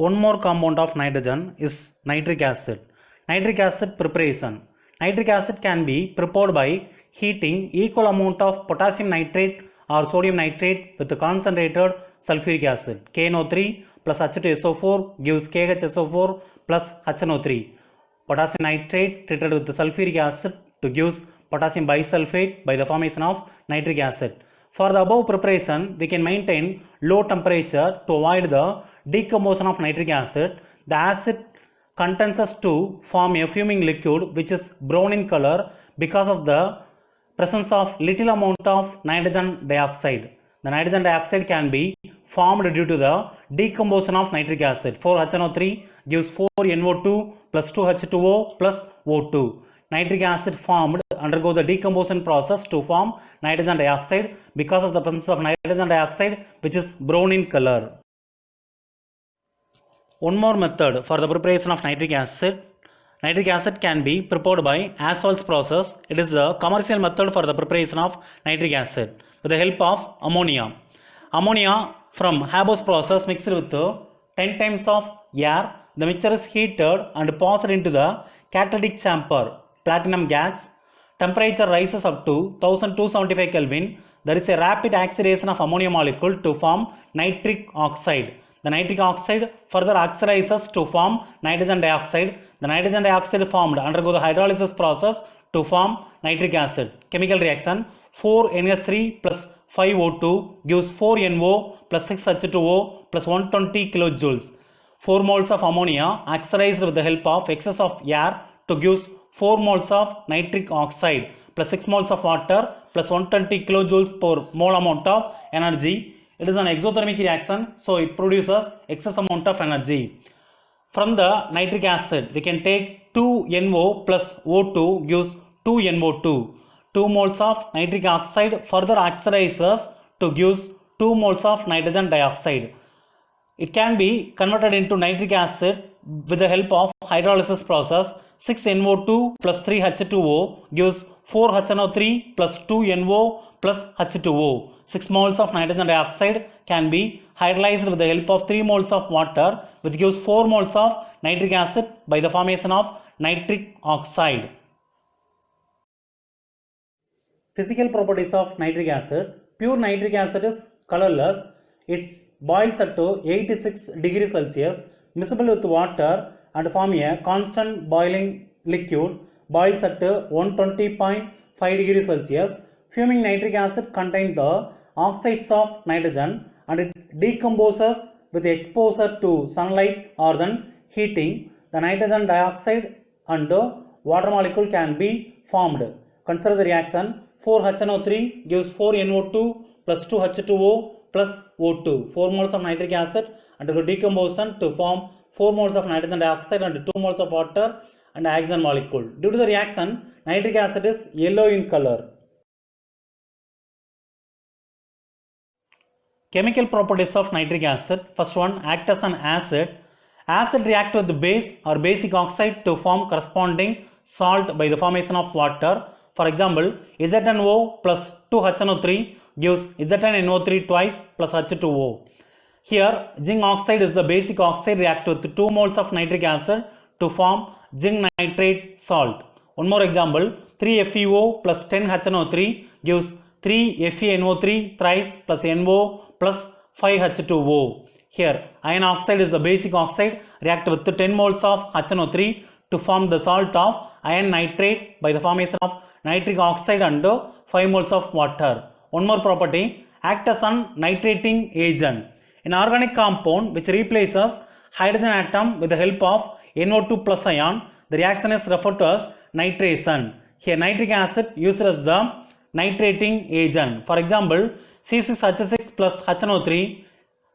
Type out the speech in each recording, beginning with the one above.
One more compound of nitrogen is nitric acid. Nitric acid preparation. Nitric acid can be prepared by heating equal amount of potassium nitrate or sodium nitrate with concentrated sulfuric acid. KNO3 plus H2SO4 gives KHSO4 plus HNO3. Potassium nitrate treated with sulfuric acid to gives potassium bisulfate by the formation of nitric acid. For the above preparation, we can maintain low temperature to avoid the decomposition of nitric acid. The acid condenses to form a fuming liquid which is brown in color because of the presence of little amount of nitrogen dioxide. The nitrogen dioxide can be formed due to the decomposition of nitric acid. 4HNO3 gives 4NO2 plus 2H2O plus O2. Nitric acid formed undergo the decomposition process to form nitrogen dioxide because of the presence of nitrogen dioxide which is brown in color. One more method for the preparation of nitric acid. Nitric acid can be prepared by Astolf's process. It is the commercial method for the preparation of nitric acid with the help of ammonia. Ammonia from Haber's process mixed with 10 times of air. The mixture is heated and passed into the catalytic chamber, platinum gas. Temperature rises up to 1275 Kelvin. There is a rapid acceleration of ammonia molecule to form nitric oxide. The nitric oxide further oxidizes to form nitrogen dioxide. The nitrogen dioxide formed undergo the hydrolysis process to form nitric acid. Chemical reaction: 4NH3 plus 5O2 gives 4NO plus 6H2O plus 120 kilojoules. 4 moles of ammonia oxidized with the help of excess of air to gives 4 moles of nitric oxide plus 6 moles of water plus 120 kilojoules per mole amount of energy. It is an exothermic reaction, so it produces excess amount of energy. From the nitric acid, we can take 2NO plus O2 gives 2NO2. 2 moles of nitric oxide further oxidizes to gives 2 moles of nitrogen dioxide. It can be converted into nitric acid with the help of hydrolysis process. 6NO2 plus 3H2O gives 4HNO3 plus 2NO plus H2O. 6 moles of nitrogen dioxide can be hydrolyzed with the help of 3 moles of water which gives 4 moles of nitric acid by the formation of nitric oxide. Physical properties of nitric acid. Pure nitric acid is colorless. It boils at 86 degrees Celsius, miscible with water and form a constant boiling liquid, boils at 120.5 degrees Celsius. Fuming nitric acid contains the oxides of nitrogen and it decomposes with exposure to sunlight or then heating. The nitrogen dioxide and water molecule can be formed. Consider the reaction. 4HNO3 gives 4NO2 plus 2H2O plus O2. 4 moles of nitric acid undergo decomposition to form 4 moles of nitrogen dioxide and 2 moles of water and oxygen molecule. Due to the reaction, nitric acid is yellow in color. Chemical properties of nitric acid. First one, act as an acid. Acid react with the base or basic oxide to form corresponding salt by the formation of water. For example, ZnO plus 2HNO3 gives ZnNO3 twice plus H2O. Here, zinc oxide is the basic oxide react with 2 moles of nitric acid to form zinc nitrate salt. One more example, 3FeO plus 10HNO3 gives 3FeNO3 thrice plus NO plus 5H2O. Here, iron oxide is the basic oxide react with 10 moles of HNO3 to form the salt of iron nitrate by the formation of nitric oxide and 5 moles of water. One more property, act as an nitrating agent. An organic compound which replaces hydrogen atom with the help of NO2 plus ion, the reaction is referred to as nitration. Here nitric acid used as the nitrating agent. For example, C6H6 plus HNO3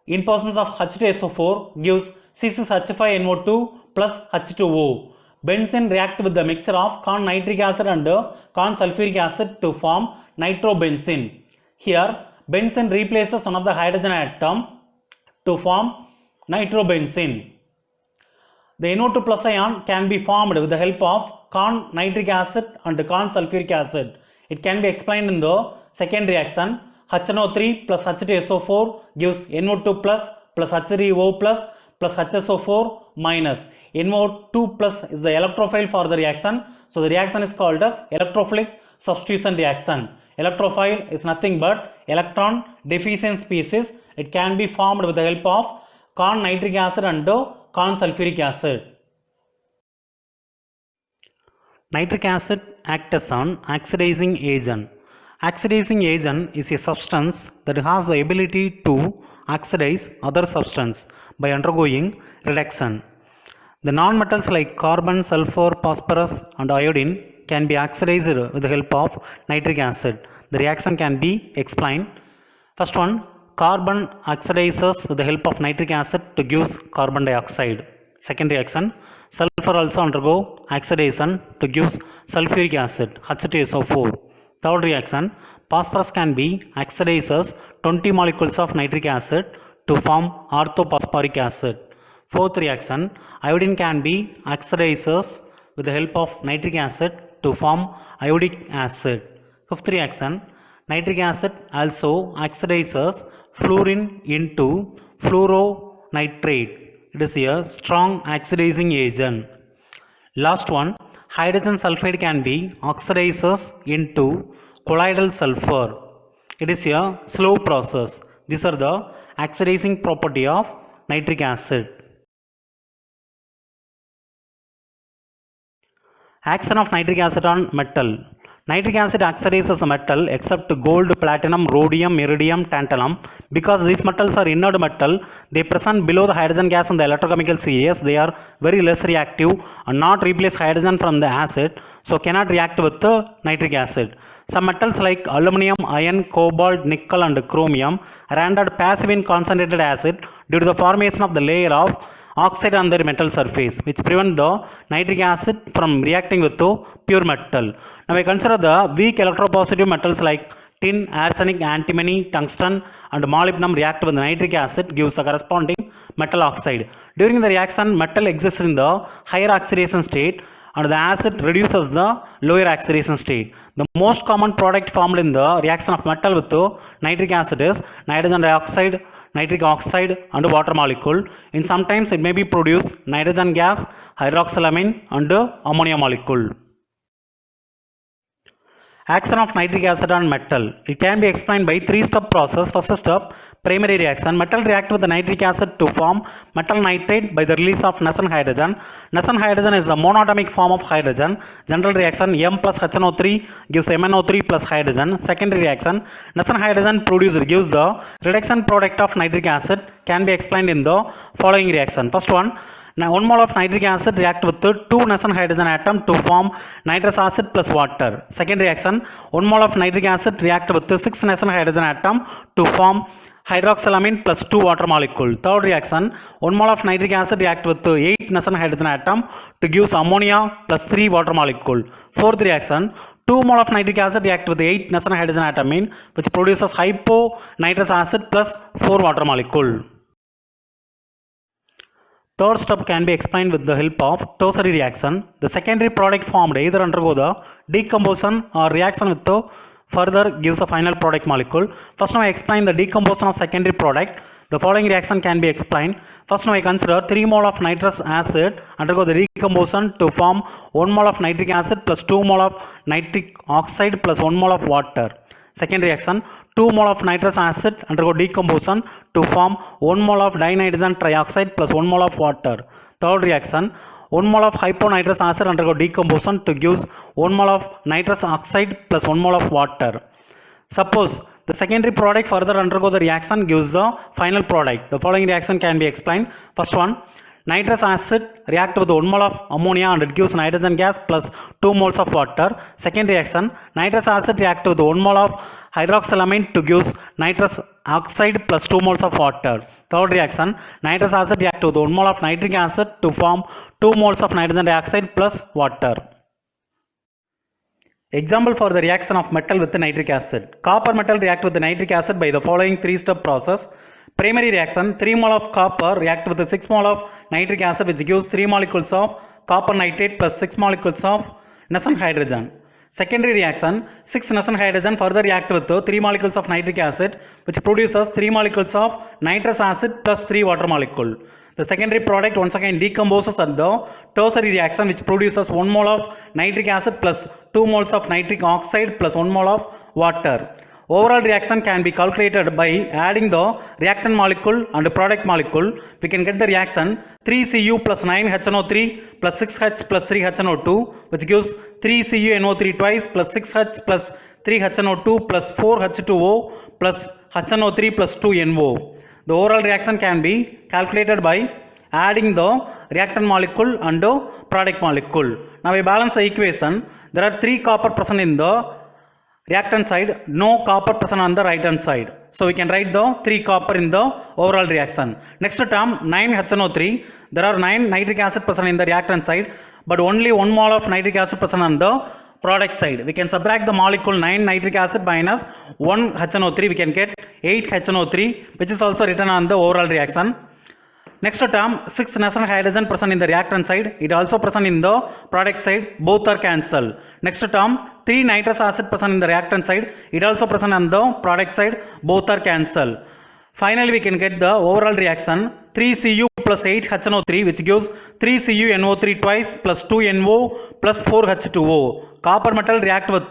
in presence of H2SO4 gives C6H5NO2 plus H2O. Benzene react with the mixture of corn nitric acid and corn sulfuric acid to form nitrobenzene. Here, benzene replaces one of the hydrogen atom to form nitrobenzene. The NO2 plus ion can be formed with the help of corn nitric acid and corn sulfuric acid. It can be explained in the second reaction. HNO3 plus H2SO4 gives NO2 plus H3O plus plus HSO4 minus. NO2 plus is the electrophile for the reaction. So the reaction is called as electrophilic substitution reaction. Electrophile is nothing but electron deficient species. It can be formed with the help of corn nitric acid and corn sulfuric acid. Nitric acid acts as an oxidizing agent. Oxidizing agent is a substance that has the ability to oxidize other substance by undergoing reduction. The non-metals like carbon, sulfur, phosphorus and iodine can be oxidized with the help of nitric acid. The reaction can be explained. First one, carbon oxidizes with the help of nitric acid to give carbon dioxide. Second reaction, sulfur also undergo oxidation to give sulfuric acid, H2SO4. Third reaction, phosphorus can be oxidizes 20 molecules of nitric acid to form orthophosphoric acid. Fourth reaction, iodine can be oxidizes with the help of nitric acid to form iodic acid. Fifth reaction, nitric acid also oxidizes fluorine into fluoronitrate. It is a strong oxidizing agent. Last one, hydrogen sulfide can be oxidizes into colloidal sulfur. It is a slow process. These are the oxidizing property of nitric acid. Action of nitric acid on metal. Nitric acid oxidizes the metal except gold, platinum, rhodium, iridium, tantalum. Because these metals are inert metal, they present below the hydrogen gas in the electrochemical series. They are very less reactive and not replace hydrogen from the acid, so cannot react with the nitric acid. Some metals like aluminum, iron, cobalt, nickel and chromium are rendered passive in concentrated acid due to the formation of the layer of oxide on their metal surface, which prevent the nitric acid from reacting with the pure metal. Now we consider the weak electropositive metals like tin, arsenic, antimony, tungsten and molybdenum react with the nitric acid gives the corresponding metal oxide. During the reaction, metal exists in the higher oxidation state and the acid reduces the lower oxidation state. The most common product formed in the reaction of metal with the nitric acid is nitrogen dioxide, nitric oxide and water molecule. In sometimes it may be produced nitrogen gas, hydroxylamine and ammonia molecule. Action of nitric acid on metal. It can be explained by three-step process. First step, primary reaction. Metal react with the nitric acid to form metal nitrate by the release of Nessen hydrogen. Nessen hydrogen is the monatomic form of hydrogen. General reaction, M plus HNO3 gives MnO3 plus hydrogen. Secondary reaction, Nessen hydrogen produced gives the reduction product of nitric acid, can be explained in the following reaction. First one, now 1 mole of nitric acid react with 2 Nessen hydrogen atom to form nitrous acid plus water. Second reaction, 1 mole of nitric acid react with 6 Nessen hydrogen atom to form hydroxylamine plus 2 water molecule. Third reaction, 1 mole of nitric acid react with 8 Nessen hydrogen atom to give ammonia plus 3 water molecule. Fourth reaction, 2 mole of nitric acid react with 8 Nessen hydrogen atom which produces hyponitrous acid plus 4 water molecule. Third step can be explained with the help of tertiary reaction. The secondary product formed either undergo the decomposition or reaction with the further gives a final product molecule. First now I explain the decomposition of secondary product. The following reaction can be explained. First now I consider 3 mole of nitrous acid undergo the decomposition to form 1 mole of nitric acid plus 2 mole of nitric oxide plus 1 mole of water. Second reaction, 2 mole of nitrous acid undergo decomposition to form 1 mole of dinitrogen trioxide plus 1 mole of water. Third reaction, 1 mole of hyponitrous acid undergo decomposition to gives 1 mole of nitrous oxide plus 1 mole of water. Suppose the secondary product further undergo the reaction gives the final product. The following reaction can be explained. First one, nitrous acid react with 1 mole of ammonia and it gives nitrogen gas plus 2 moles of water. Second reaction, nitrous acid react with 1 mole of hydroxylamine to give nitrous oxide plus 2 moles of water. Third reaction, nitrous acid react with 1 mole of nitric acid to form 2 moles of nitrogen dioxide plus water. Example for the reaction of metal with nitric acid. Copper metal react with nitric acid by the following 3-step process. Primary reaction, 3 mole of copper react with 6 mole of nitric acid which gives 3 molecules of copper nitrate plus 6 molecules of Nessen hydrogen. Secondary reaction, 6 Nessen hydrogen further react with 3 molecules of nitric acid which produces 3 molecules of nitrous acid plus 3 water molecule. The secondary product once again decomposes at the tertiary reaction which produces 1 mole of nitric acid plus 2 moles of nitric oxide plus 1 mole of water. Overall reaction can be calculated by adding the reactant molecule and the product molecule. We can get the reaction 3Cu plus 9HNO3 plus 6H plus 3HNO2 which gives 3CuNO3 twice plus 6H plus 3HNO2 plus 4H2O plus HNO3 plus 2NO. The overall reaction can be calculated by adding the reactant molecule and the product molecule. Now we balance the equation. There are 3 copper present in the reactant side, no copper present on the right hand side. So we can write the 3 copper in the overall reaction. Next term 9HNO3. There are 9 nitric acid present in the reactant side but only 1 mole of nitric acid present on the product side. We can subtract the molecule 9 nitric acid minus 1 HNO3. We can get 8 HNO3 which is also written on the overall reaction. Next term 6 Nessen hydrogen present in the reactant side, it also present in the product side, both are cancelled. Next term 3 nitrous acid present in the reactant side, it also present on the product side, both are cancelled. Finally we can get the overall reaction 3Cu plus 8HNO3 which gives 3CuNO3 twice plus 2NO plus 4H2O. Copper metal react with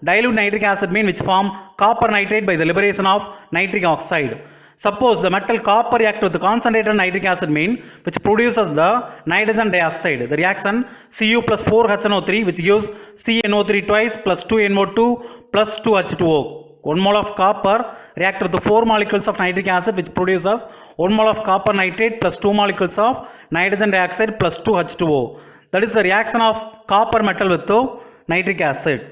dilute nitric acid mean which form copper nitrate by the liberation of nitric oxide. Suppose the metal copper react with the concentrated nitric acid mean which produces the nitrogen dioxide. The reaction Cu plus 4HNO3 which gives CNO3 twice plus 2NO2 plus 2H2O. 1 mole of copper react with the 4 molecules of nitric acid which produces 1 mole of copper nitrate plus 2 molecules of nitrogen dioxide plus 2H2O. That is the reaction of copper metal with the nitric acid.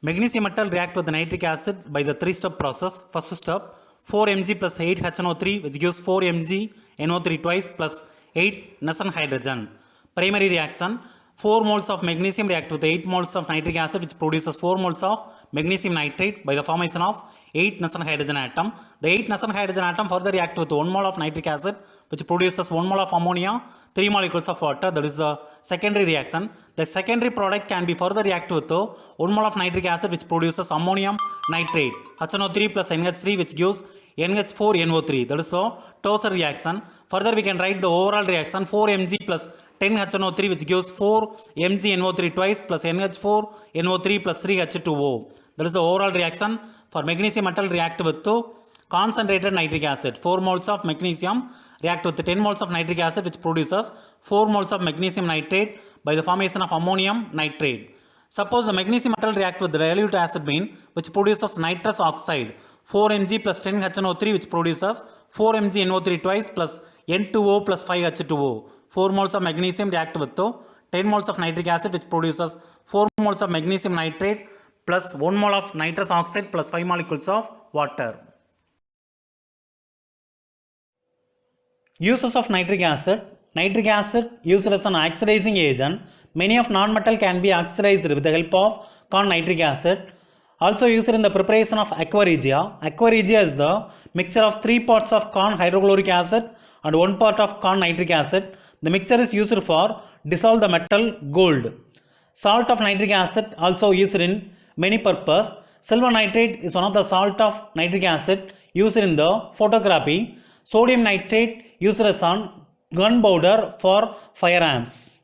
Magnesium metal react with the nitric acid by the 3-step process. First step 4Mg plus 8HNO3 which gives 4Mg NO3 twice plus 8 Nessen hydrogen. Primary reaction 4 moles of magnesium react with 8 moles of nitric acid which produces 4 moles of magnesium nitrate by the formation of 8 Nessen hydrogen atom. The 8 Nessen hydrogen atom further react with 1 mole of nitric acid which produces 1 mole of ammonia, 3 molecules of water, that is the secondary reaction. The secondary product can be further react with 1 mole of nitric acid which produces ammonium nitrate, HNO3 plus NH3 which gives NH4NO3, that is the tertiary reaction. Further we can write the overall reaction 4Mg plus 10HNO3 which gives 4MgNO3 twice plus NH4NO3 plus 3H2O. That is the overall reaction for magnesium metal react with concentrated nitric acid. 4 moles of magnesium react with 10 moles of nitric acid which produces 4 moles of magnesium nitrate by the formation of ammonium nitrate. Suppose the magnesium metal react with the dilute acid mean which produces nitrous oxide 4Mg plus 10HNO3 which produces 4MgNO3 twice plus N2O plus 5H2O. 4 moles of magnesium react with 10 moles of nitric acid which produces 4 moles of magnesium nitrate plus 1 mole of nitrous oxide plus 5 molecules of water. Uses of nitric acid. Nitric acid used as an oxidizing agent. Many of non-metal can be oxidized with the help of corn nitric acid. Also used in the preparation of aqua regia. Aqua regia is the mixture of 3 parts of corn hydrochloric acid and 1 part of corn nitric acid. The mixture is used for dissolve the metal gold. Salt of nitric acid also used in many purpose. Silver nitrate is one of the salt of nitric acid used in the photography. Sodium nitrate used as on gunpowder for firearms.